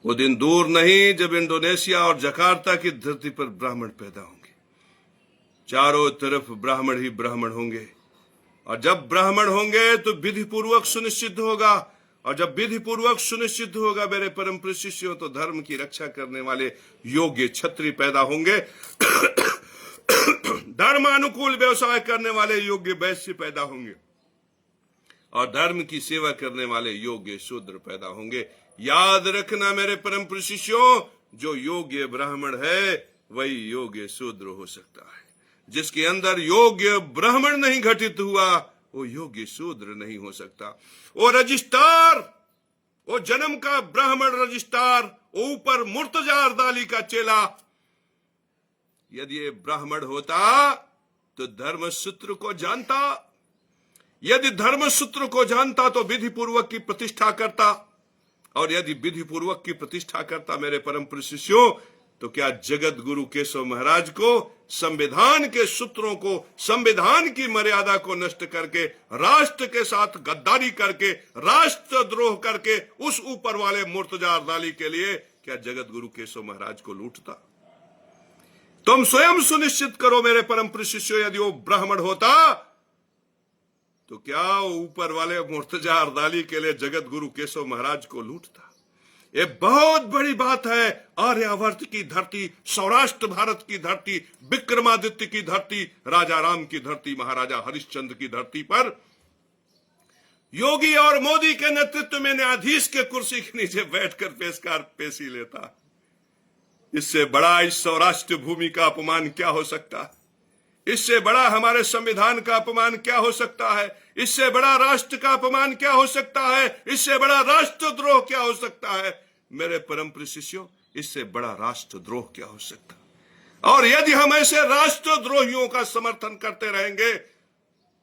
वो दिन दूर नहीं जब इंडोनेशिया और जकार्ता की धरती पर ब्राह्मण पैदा होंगे। चारों तरफ ब्राह्मण ही ब्राह्मण होंगे और जब ब्राह्मण होंगे तो विधि पूर्वक सुनिश्चित होगा और जब विधि पूर्वक सुनिश्चित होगा मेरे परम शिष्यों तो धर्म की रक्षा करने वाले योग्य क्षत्रिय पैदा होंगे। धर्मानुकूल व्यवसाय करने वाले योग्य वैश्य पैदा होंगे और धर्म की सेवा करने वाले योग्य शूद्र पैदा होंगे। याद रखना मेरे परम शिष्यों, जो योग्य ब्राह्मण है वही योग्य शूद्र हो सकता है। जिसके अंदर योग्य ब्राह्मण नहीं घटित हुआ वो योग्य शूद्र नहीं हो सकता। वो रजिस्ट्रार, वो जन्म का ब्राह्मण रजिस्ट्रार, ऊपर मुर्तजार दाली का चेला, यदि ये ब्राह्मण होता तो धर्म सूत्र को जानता, यदि धर्म सूत्र को जानता तो विधि पूर्वक की प्रतिष्ठा करता और यदि विधि पूर्वक की प्रतिष्ठा करता मेरे परम शिष्यों तो क्या जगत गुरु केशव महाराज को संविधान के सूत्रों को, संविधान की मर्यादा को नष्ट करके, राष्ट्र के साथ गद्दारी करके, राष्ट्रद्रोह करके उस ऊपर वाले मुर्तजार दाली के लिए क्या जगत गुरु केशव महाराज को लूटता? तुम स्वयं सुनिश्चित करो मेरे परम प्रिय शिष्यों, यदि वो ब्राह्मण होता तो क्या ऊपर वाले मुर्तजा अरदाली के लिए जगत गुरु केशव महाराज को लूटता। ये बहुत बड़ी बात है। आर्यावर्त की धरती, सौराष्ट्र भारत की धरती, विक्रमादित्य की धरती, राजा राम की धरती, महाराजा हरिश्चंद्र की धरती पर योगी और मोदी के नेतृत्व में न्यायाधीश के कुर्सी के नीचे बैठकर पेशी लेता। इससे बड़ा इस सौराष्ट्र भूमि का अपमान क्या हो सकता है? इससे बड़ा हमारे संविधान का अपमान क्या हो सकता है? इससे बड़ा राष्ट्र का अपमान क्या हो सकता है? इससे बड़ा राष्ट्रद्रोह क्या हो सकता है? मेरे परम प्रिय शिष्यों, इससे बड़ा राष्ट्रद्रोह क्या हो सकता है? और यदि हम ऐसे राष्ट्रद्रोहियों का समर्थन करते रहेंगे,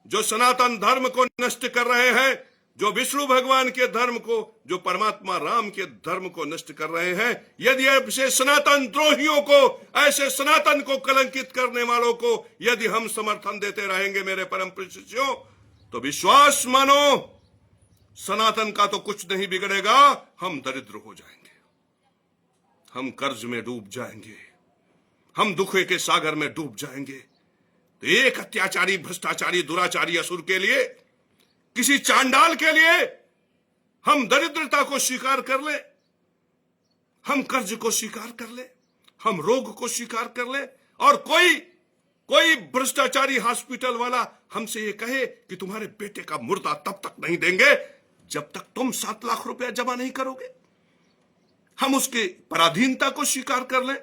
जो सनातन धर्म को नष्ट कर रहे हैं, जो विष्णु भगवान के धर्म को, जो परमात्मा राम के धर्म को नष्ट कर रहे हैं, यदि ऐसे सनातन द्रोहियों को, ऐसे सनातन को कलंकित करने वालों को यदि हम समर्थन देते रहेंगे मेरे परम प्रिय शिष्यों, तो विश्वास मानो, सनातन का तो कुछ नहीं बिगड़ेगा। हम दरिद्र हो जाएंगे, हम कर्ज में डूब जाएंगे, हम दुखे के सागर में डूब जाएंगे। तो एक अत्याचारी, भ्रष्टाचारी, दुराचारी असुर के लिए, किसी चांडाल के लिए हम दरिद्रता को स्वीकार कर ले, हम कर्ज को स्वीकार कर ले, हम रोग को स्वीकार कर ले, और कोई भ्रष्टाचारी हॉस्पिटल वाला हमसे ये कहे कि तुम्हारे बेटे का मुर्दा तब तक नहीं देंगे जब तक तुम 7 लाख रुपया जमा नहीं करोगे। हम उसकी पराधीनता को स्वीकार कर ले।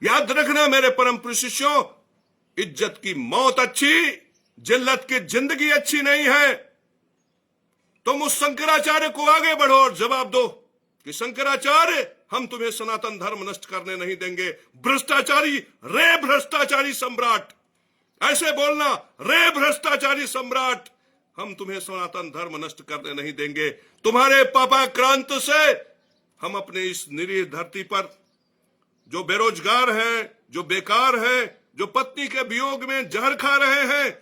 याद रखना मेरे परम प्रिय शिष्यों, इज्जत की मौत अच्छी, जिल्लत की जिंदगी अच्छी नहीं है। तुम उस शंकराचार्य को आगे बढ़ो और जवाब दो कि शंकराचार्य, हम तुम्हें सनातन धर्म नष्ट करने नहीं देंगे। भ्रष्टाचारी, रे भ्रष्टाचारी सम्राट, ऐसे बोलना, रे भ्रष्टाचारी सम्राट, हम तुम्हें सनातन धर्म नष्ट करने नहीं देंगे। तुम्हारे पापाक्रांत से हम अपने इस निरीह धरती पर जो बेरोजगार हैं, जो बेकार हैं, जो पत्नी के वियोग में जहर खा रहे हैं,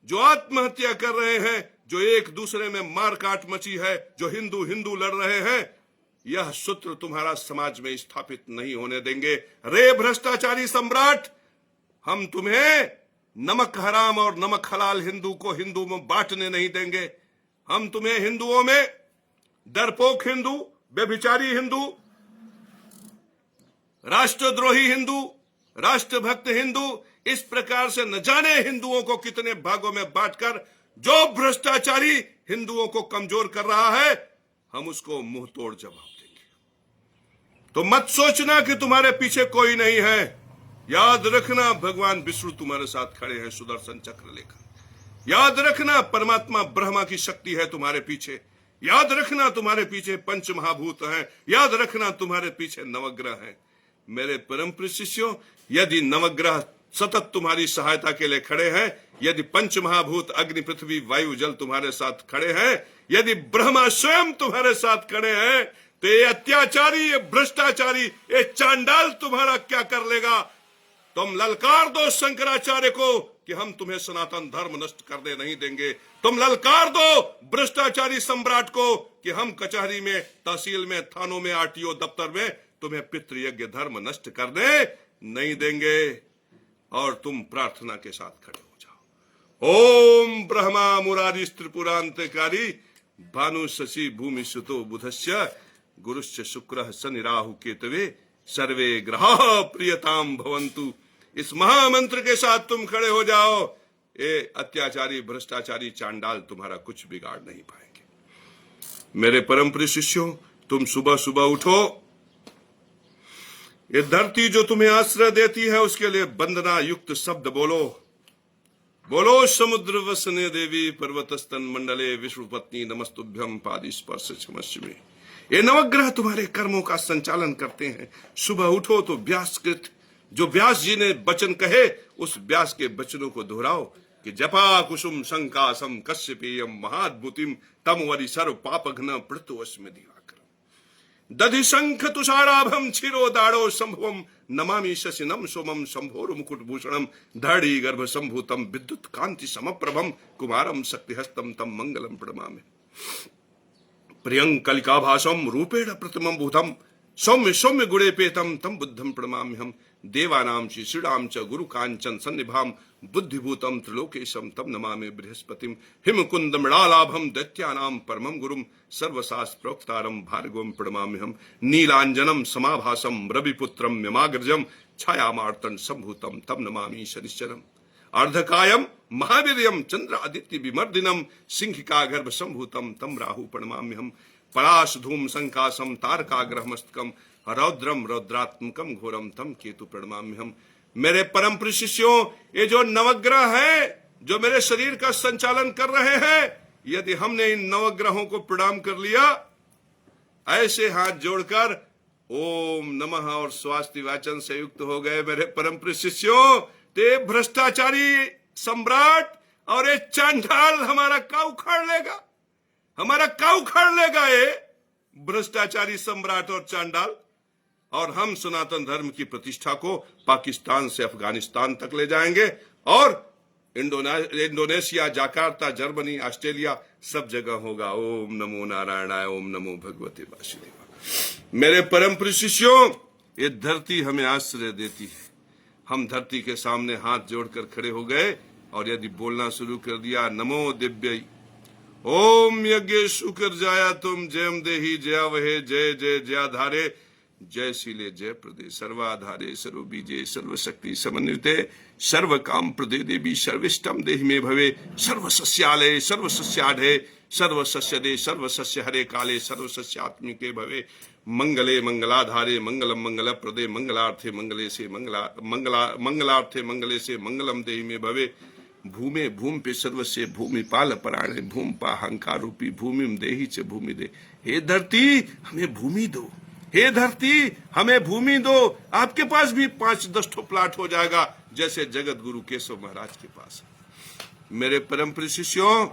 जो आत्महत्या कर रहे हैं, जो एक दूसरे में मारकाट मची है, जो हिंदू हिंदू लड़ रहे हैं, यह सूत्र तुम्हारा समाज में स्थापित नहीं होने देंगे। रे भ्रष्टाचारी सम्राट, हम तुम्हें नमक हराम और नमक हलाल हिंदू को हिंदू में बांटने नहीं देंगे। हम तुम्हें हिंदुओं में डरपोक हिंदू, व्यभिचारी हिंदू, राष्ट्रद्रोही हिंदू, राष्ट्रभक्त हिंदू, इस प्रकार से न जाने हिंदुओं को कितने भागों में बांटकर जो भ्रष्टाचारी हिंदुओं को कमजोर कर रहा है, हम उसको मुंह तोड़ जवाब देंगे। तो मत सोचना कि तुम्हारे पीछे कोई नहीं है। याद रखना, भगवान विष्णु तुम्हारे साथ खड़े हैं सुदर्शन चक्र लेकर। याद रखना, परमात्मा ब्रह्मा की शक्ति है तुम्हारे पीछे। याद रखना, तुम्हारे पीछे पंच महाभूत हैं। याद रखना, तुम्हारे पीछे नवग्रह हैं। मेरे परम प्रिय शिष्यों, यदि नवग्रह सतत तुम्हारी सहायता के लिए खड़े हैं, यदि पंच महाभूत अग्नि पृथ्वी वायु जल तुम्हारे साथ खड़े हैं, यदि ब्रह्मा स्वयं तुम्हारे साथ खड़े हैं, तो ये अत्याचारी, ये भ्रष्टाचारी, ये चांडाल तुम्हारा क्या कर लेगा? तुम ललकार दो शंकराचार्य को कि हम तुम्हें सनातन धर्म नष्ट करने नहीं देंगे। तुम ललकार दो भ्रष्टाचारी सम्राट को कि हम कचहरी में, तहसील में, थानों में, आरटीओ दफ्तर में तुम्हें पितृयज्ञ धर्म नष्ट करने नहीं देंगे। और तुम प्रार्थना के साथ खड़े हो जाओ। ओम ब्रह्मा मुरारी त्रिपुरांतकारी भानु शशि भूमि सुतो बुधस्य गुरुश्च शुक्रः शनि राहु केतवे सर्वे ग्रहाः प्रियताम भवन्तु। इस महामंत्र के साथ तुम खड़े हो जाओ। ये अत्याचारी, भ्रष्टाचारी, चांडाल तुम्हारा कुछ बिगाड़ नहीं पाएंगे। मेरे परम प्रिय शिष्यों, तुम सुबह सुबह उठो। ये धरती जो तुम्हें आश्रय देती है, उसके लिए वंदना युक्त शब्द बोलो। बोलो समुद्र वसने देवी पर्वतस्तन मंडले विष्णुपत्नी नमस्तुभ्यम पादि स्पर्श क्षमस्मि। ये नवग्रह तुम्हारे कर्मों का संचालन करते हैं। सुबह उठो तो व्यासकृत, जो व्यास जी ने वचन कहे, उस व्यास के वचनों को दोहराओ कि जपा कुसुम संकासम कश्यपेयम महाद्भुतिम तम वरि सर्व पापघ्न पृथुवस्मि दिवाकर दधि शंख तुषाराभम क्षीरो दाड़ो संभवम नमामि शशिनम सोमम शंभोर मुकुट भूषणम धड़ी गर्भ संभूतम विद्युत कांति समप्रभम कुमारम शक्तिहस्तम तम मंगलम प्रणमामि। प्रियं कलिकाभासम रूपेण प्रतिमं भूतम सौम्य सौम्य गुणे पेतम तम बुद्धम प्रणमाम्यहम। देवानां श्रीणाम च गुरु कांचन सन्निभाम बुद्धिभूतम त्रिलोकेशम तम नमामि बृहस्पतिम हिमकुंद मृणालाभम दैत्यानां परमं गुरुम सर्वशास्त्र प्रोक्तारम भार्गवम प्रणमाम्यहम नीलांजनम समाभासम रविपुत्रम यमाग्रजम छायामार्तन संभूतम तम नमामि शनिश्चरम अर्धकायम महावीर्यम चंद्र आदित्य विमर्दिनम सिंहिका गर्भ संभूतम तम राहु प्रणमाम्यहम पलाश धूम संकासम तारकाग्रह मस्तकम रौद्रम रौद्रात्मकम घोरम तम केतु प्रणमाम्यहम। मेरे परम प्रिय शिष्यों, ये जो नवग्रह है जो मेरे शरीर का संचालन कर रहे हैं, यदि हमने इन नवग्रहों को प्रणाम कर लिया, ऐसे हाथ जोड़कर ओम नमः और स्वास्थ्य वाचन से युक्त हो गए मेरे परम प्रिय शिष्यों, ते भ्रष्टाचारी सम्राट और ये चांडाल हमारा काऊ उखाड़ लेगा, हमारा काऊ उखाड़ लेगा ये भ्रष्टाचारी सम्राट और चांडाल। और हम सनातन धर्म की प्रतिष्ठा को पाकिस्तान से अफगानिस्तान तक ले जाएंगे और इंडोनेशिया, जाकार्ता, जर्मनी, ऑस्ट्रेलिया सब जगह होगा। ओम नमो नारायणाय, ओम नमो भगवते वासुदेवाय। मेरे परम प्रिय शिष्यों, ये धरती हमें आश्रय देती है। हम धरती के सामने हाथ जोड़कर खड़े हो गए और यदि बोलना शुरू कर दिया, नमो दिव्य ओम यज्ञ शुक्र जाया तुम जयम देही जया वहे जय जय जयाधारे जय शीले जय प्रदे सर्वाधारे सर्वबीजे सर्वशक्ति समन्विते सर्व काम प्रदे देवी सर्विष्टम देहि में भवे सर्वसस्यालय सर्वसस्याढ़े सर्वसस्यदे सर्वसस्य हरे काले सर्वसस्यात्मिके भवे मंगले मंगलाधारे मंगलम मंगल प्रदे मंगलार्थे मंगले से मंगलार्थे मंगले से मंगलम देहि में भवे भूमे भूम पे सर्वस्य भूमि पाल पराणे भूम पा हंकार रूपी भूमि देही च भूमि दे। हे धरती हमें भूमि दो, हे धरती हमें भूमि दो। आपके पास भी 5-10 ठो प्लाट हो जाएगा जैसे जगत गुरु केशव महाराज के पास। मेरे परम प्रिय शिष्यों,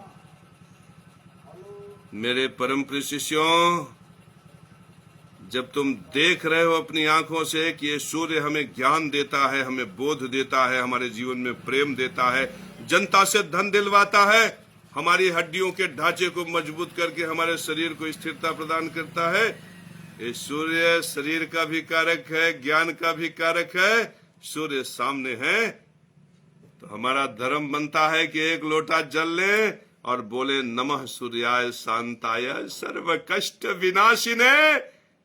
मेरे परम प्रिय शिष्यों, जब तुम देख रहे हो अपनी आंखों से कि ये सूर्य हमें ज्ञान देता है, हमें बोध देता है, हमारे जीवन में प्रेम देता है, जनता से धन दिलवाता है, हमारी हड्डियों के ढांचे को मजबूत करके हमारे शरीर को स्थिरता प्रदान करता है। ये सूर्य शरीर का भी कारक है, ज्ञान का भी कारक है। सूर्य सामने है तो हमारा धर्म बनता है कि एक लोटा जल ले और बोले नमः सूर्याय शांताय सर्व कष्ट विनाशिने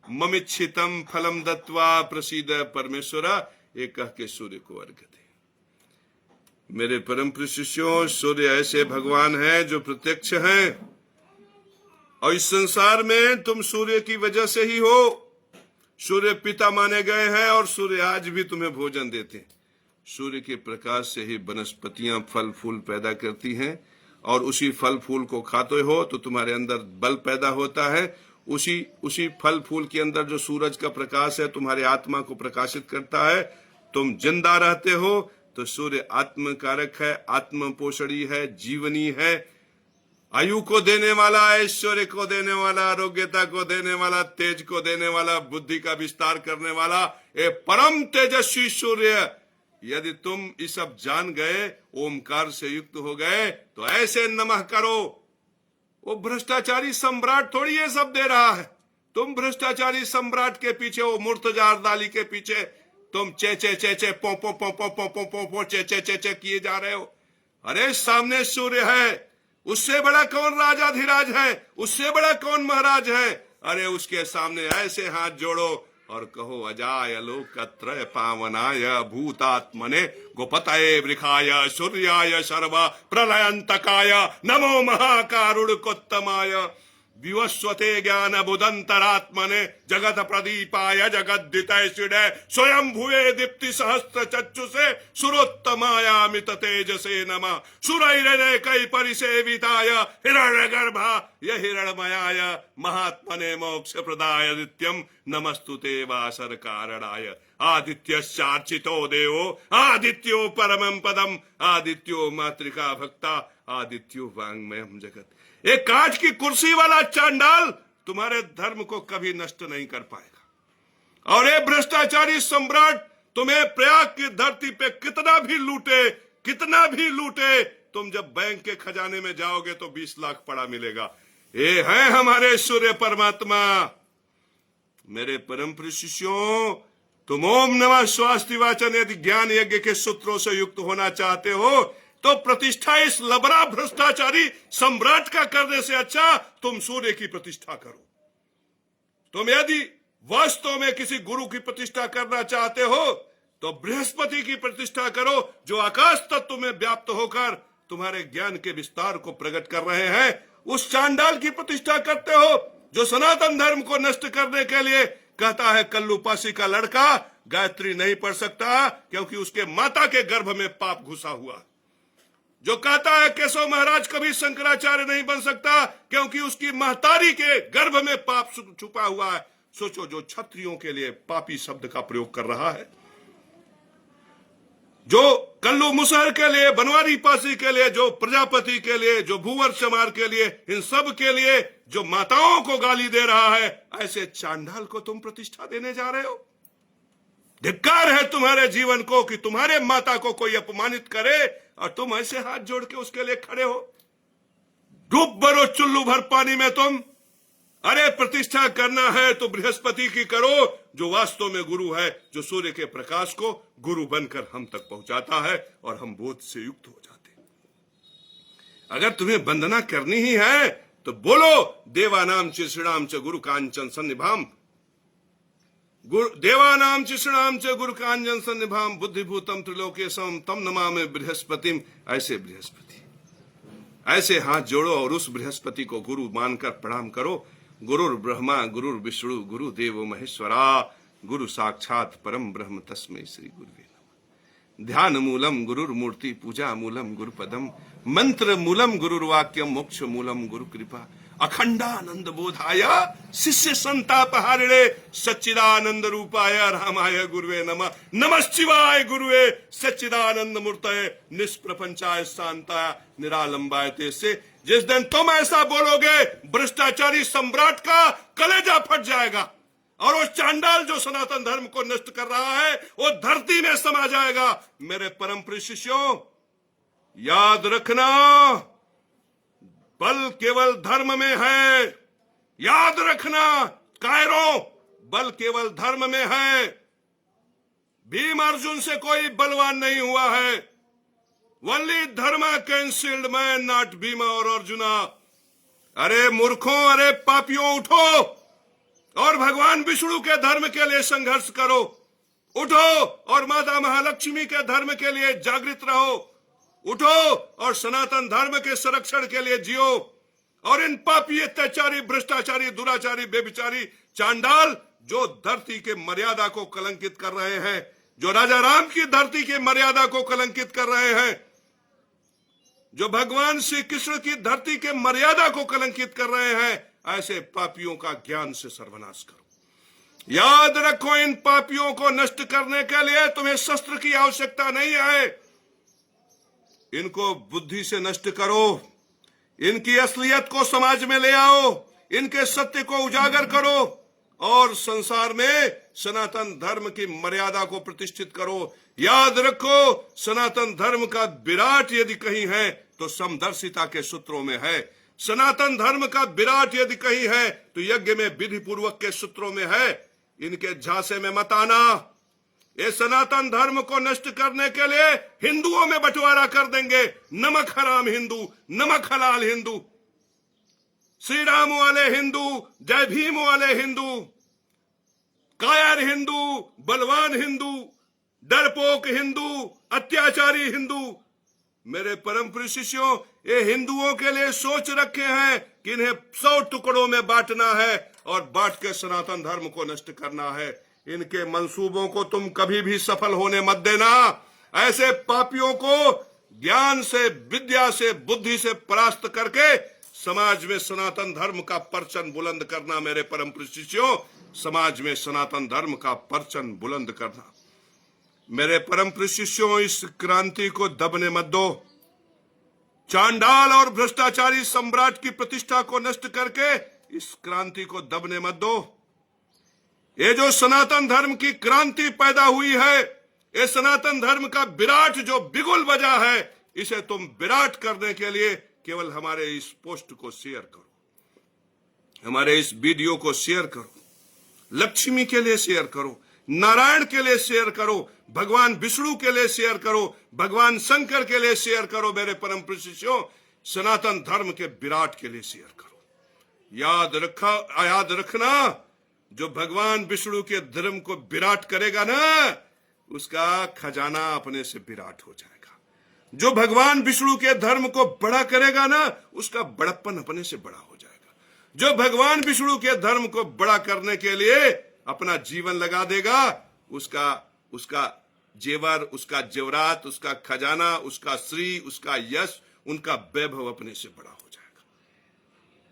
ममिच्छितम फलम दत्वा प्रसीद परमेश्वर, ये कह के सूर्य को अर्घ्य दे। मेरे परम प्रिय शिष्यों, सूर्य ऐसे भगवान है जो प्रत्यक्ष हैं और इस संसार में तुम सूर्य की वजह से ही हो। सूर्य पिता माने गए हैं और सूर्य आज भी तुम्हें भोजन देते हैं। सूर्य के प्रकाश से ही वनस्पतियां फल फूल पैदा करती हैं और उसी फल फूल को खाते हो तो तुम्हारे अंदर बल पैदा होता है। उसी फल फूल के अंदर जो सूरज का प्रकाश है तुम्हारे आत्मा को प्रकाशित करता है। तुम जिंदा रहते हो तो सूर्य आत्म कारक है, आत्म पोषणी है, जीवनी है, आयु को देने वाला, ऐश्वर्य को देने वाला, आरोग्यता को देने वाला, तेज को देने वाला, बुद्धि का विस्तार करने वाला ये परम तेजस्वी सूर्य। यदि तुम ये सब जान गए, ओमकार से युक्त हो गए तो ऐसे नमः करो। वो भ्रष्टाचारी सम्राट थोड़ी ये सब दे रहा है। तुम भ्रष्टाचारी सम्राट के पीछे, वो मुर्तजा अरदाली के पीछे तुम चे चे चे चे पो पो पो पो पो पो पो पो चे चे चे चे किए जा रहे हो। अरे सामने सूर्य है, उससे बड़ा कौन राजाधिराज है, उससे बड़ा कौन महाराज है। अरे उसके सामने ऐसे हाथ जोड़ो और कहो अजाय लोकत्रय पावनाय भूतात्मने गोपतये वृखाय सूर्याय सर्व प्रलयंतकाय नमो महाकारुणकोत्तमाय विवस्वते ज्ञान बुदंतरात्मने जगत प्रदीपाय जगद्दितैषिणे स्वयं भुवे दीप्ति सहस्त्र चक्षुषे सुरोत्तमायामित तेजसे नमः सुरैरनेकै परिसेविताय हिरण्यगर्भा य हिरण्मयाय महात्मने मोक्ष प्रदाय नित्यं नमस्तुते वासर कारणाय आदित्यश्चार्चितो देवो आदित्यो परमं पदम आदित्यो मातृका भक्ता आदित्यो वाङ्मयं जगत। एक कांच की कुर्सी वाला चांडाल तुम्हारे धर्म को कभी नष्ट नहीं कर पाएगा। और ये भ्रष्टाचारी सम्राट तुम्हें प्रयाग की धरती पे कितना भी लूटे, तुम जब बैंक के खजाने में जाओगे तो 20 लाख पड़ा मिलेगा। ये है हमारे सूर्य परमात्मा। मेरे परम प्रिय शिष्यों, तुम ओम नमः स्वास्ति वाचन यदि ज्ञान यज्ञ के सूत्रों से युक्त होना चाहते हो तो प्रतिष्ठा इस लबरा भ्रष्टाचारी सम्राट का करने से अच्छा तुम सूर्य की प्रतिष्ठा करो। तुम यदि वास्तव में किसी गुरु की प्रतिष्ठा करना चाहते हो तो बृहस्पति की प्रतिष्ठा करो, जो आकाश तत्व में व्याप्त होकर तुम्हारे ज्ञान के विस्तार को प्रकट कर रहे हैं। उस चांडाल की प्रतिष्ठा करते हो जो सनातन धर्म को नष्ट करने के लिए कहता है कल्लू पासी का लड़का गायत्री नहीं पढ़ सकता क्योंकि उसके माता के गर्भ में पाप घुसा हुआ, जो कहता है केशव महाराज कभी शंकराचार्य नहीं बन सकता क्योंकि उसकी महतारी के गर्भ में पाप छुपा हुआ है। सोचो, जो क्षत्रियों के लिए पापी शब्द का प्रयोग कर रहा है, जो कल्लू मुसहर के लिए, बनवारी पासी के लिए, जो प्रजापति के लिए, जो भूवर चमार के लिए, इन सब के लिए जो माताओं को गाली दे रहा है, ऐसे चांडाल को तुम प्रतिष्ठा देने जा रहे हो। धिक्कार है तुम्हारे जीवन को कि तुम्हारे माता को कोई अपमानित करे और तुम ऐसे हाथ जोड़ के उसके लिए खड़े हो। डूब मरो चुल्लू भर पानी में तुम। अरे प्रतिष्ठा करना है तो बृहस्पति की करो, जो वास्तव में गुरु है, जो सूर्य के प्रकाश को गुरु बनकर हम तक पहुंचाता है और हम बोध से युक्त हो जाते हैं। अगर तुम्हें वंदना करनी ही है तो बोलो देवानाम चिषणाम च गुरु कांचन सन्निभाम, देवानाम चिषणाम च गुरु कांचन सन्निभाम बुद्धिभूतम त्रिलोकेशम तम नमामि बृहस्पतिम। ऐसे बृहस्पति, ऐसे हाथ जोड़ो और उस बृहस्पति को गुरु मानकर प्रणाम करो। गुरुर ब्रह्मा गुरुर विष्णु गुरुदेव महेश्वरा गुरु साक्षात परम ब्रह्म तस्मै श्री गुरुवे नमः। ध्यान मूलम गुरुर मूर्ति पूजा मूलम गुरु पदम मंत्र मूलम गुरुर्वाक्यम मोक्ष मूलम गुरु कृपा अखंडानंद बोधाय शिष्य संताप हारिणे सच्चिदानंद रूपाय रामाय गुरुवे नमः। नमः शिवाय गुरुवे सच्चिदानंद मूर्तये निष्प्रपंचाय शांताय निरालंबाय तेसे। जिस दिन तुम ऐसा बोलोगे भ्रष्टाचारी सम्राट का कलेजा फट जाएगा और वो चांडाल जो सनातन धर्म को नष्ट कर रहा है वो धरती में समा जाएगा। मेरे परम प्रिय शिष्यों, याद रखना, बल केवल धर्म में है। याद रखना कायरों, बल केवल धर्म में है। भीम अर्जुन से कोई बलवान नहीं हुआ है। Only Dharma cancelled man, not Bhima और अर्जुना। अरे मूर्खों, अरे पापियों, उठो और भगवान विष्णु के धर्म के लिए संघर्ष करो। उठो और माता महालक्ष्मी के धर्म के लिए जागृत रहो। उठो और सनातन धर्म के संरक्षण के लिए जियो। और इन पापी, अत्याचारी, भ्रष्टाचारी, दुराचारी, बेविचारी चांडाल जो धरती के मर्यादा को कलंकित कर रहे हैं, जो राजा राम की धरती की मर्यादा को कलंकित कर रहे हैं, जो भगवान श्री कृष्ण की धरती के मर्यादा को कलंकित कर रहे हैं, ऐसे पापियों का ज्ञान से सर्वनाश करो। याद रखो, इन पापियों को नष्ट करने के लिए तुम्हें शस्त्र की आवश्यकता नहीं है। इनको बुद्धि से नष्ट करो, इनकी असलियत को समाज में ले आओ, इनके सत्य को उजागर करो और संसार में सनातन धर्म की मर्यादा को प्रतिष्ठित करो। याद रखो, सनातन धर्म का विराट यदि कहीं है तो समदर्शिता के सूत्रों में है। सनातन धर्म का विराट यदि कहीं है तो यज्ञ में विधि पूर्वक के सूत्रों में है। इनके झांसे में मत आना। ये सनातन धर्म को नष्ट करने के लिए हिंदुओं में बंटवारा कर देंगे। नमक हराम हिंदू, नमक हलाल हिंदू, श्री राम वाले हिंदू, जय भीम वाले हिंदू, कायर हिंदू, बलवान हिंदू, डरपोक हिंदू, अत्याचारी हिंदू। मेरे परम प्रिय शिष्यों, ये हिंदुओं के लिए सोच रखे हैं कि इन्हें 100 टुकड़ों में बांटना है और बांट के सनातन धर्म को नष्ट करना है। इनके मंसूबों को तुम कभी भी सफल होने मत देना। ऐसे पापियों को ज्ञान से, विद्या से, बुद्धि से परास्त करके समाज में सनातन धर्म का परचम बुलंद करना। मेरे परम प्रिय शिष्यों, समाज में सनातन धर्म का परचम बुलंद करना। मेरे परम प्रिय शिष्यों, इस क्रांति को दबने मत दो। चांडाल और भ्रष्टाचारी सम्राट की प्रतिष्ठा को नष्ट करके इस क्रांति को दबने मत दो। ये जो सनातन धर्म की क्रांति पैदा हुई है, ये सनातन धर्म का विराट जो बिगुल बजा है, इसे तुम विराट करने के लिए केवल हमारे इस पोस्ट को शेयर करो, हमारे इस वीडियो को शेयर करो, लक्ष्मी के लिए शेयर करो, नारायण के लिए शेयर करो, भगवान विष्णु के लिए शेयर करो, भगवान शंकर के लिए शेयर करो, मेरे परम शिष्यों, सनातन धर्म के विराट के लिए शेयर करो। याद रखना, जो भगवान विष्णु के धर्म को विराट करेगा ना, उसका खजाना अपने से विराट हो जाएगा। जो भगवान विष्णु के धर्म को बड़ा करेगा ना, उसका बड़प्पन अपने से बड़ा हो जाएगा। जो भगवान विष्णु के धर्म को बड़ा करने के लिए अपना जीवन लगा देगा, उसका जेवर, उसका जेवरात, उसका खजाना, उसका श्री, उसका यश, उनका वैभव अपने से बड़ा हो जाएगा।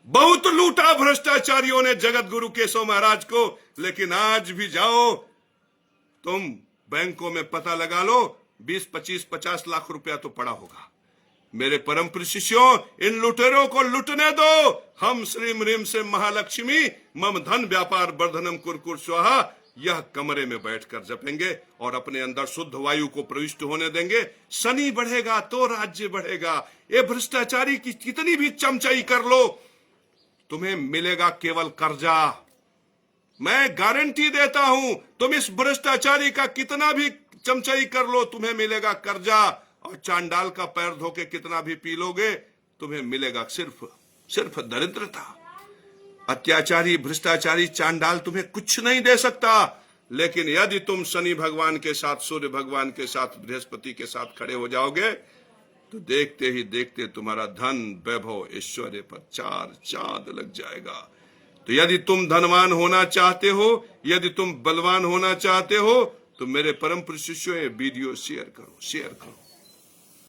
बहुत लूटा भ्रष्टाचारियों ने जगत गुरु केशव महाराज को, लेकिन आज भी जाओ तुम बैंकों में पता लगा लो, 20, 25, 50 लाख रुपया तो पड़ा होगा। मेरे परम शिष्यों, इन लुटेरों को लुटने दो। हम श्रीम रीम से महालक्ष्मी मम धन व्यापार वर्धनम कुरकुर स्वाहा यह कमरे में बैठकर जपेंगे और अपने अंदर शुद्ध वायु को प्रविष्ट होने देंगे। शनि बढ़ेगा तो राज्य बढ़ेगा। ये भ्रष्टाचारी की कितनी भी चमचाई कर लो, तुम्हें मिलेगा केवल कर्जा। मैं गारंटी देता हूं, तुम इस भ्रष्टाचारी का कितना भी चमचाई कर लो, तुम्हें मिलेगा कर्जा। और चांडाल का पैर धोके कितना भी पी लोगे, तुम्हें मिलेगा सिर्फ दरिद्रता। अत्याचारी, भ्रष्टाचारी, चांडाल तुम्हें कुछ नहीं दे सकता। लेकिन यदि तुम शनि भगवान के साथ, सूर्य भगवान के साथ, बृहस्पति के साथ खड़े हो जाओगे, तो देखते ही देखते तुम्हारा धन, वैभव, ऐश्वर्य पर 4 चांद लग जाएगा। तो यदि तुम धनवान होना चाहते हो, यदि तुम बलवान होना चाहते हो, तो मेरे परम शिष्यों ये वीडियो शेयर करो।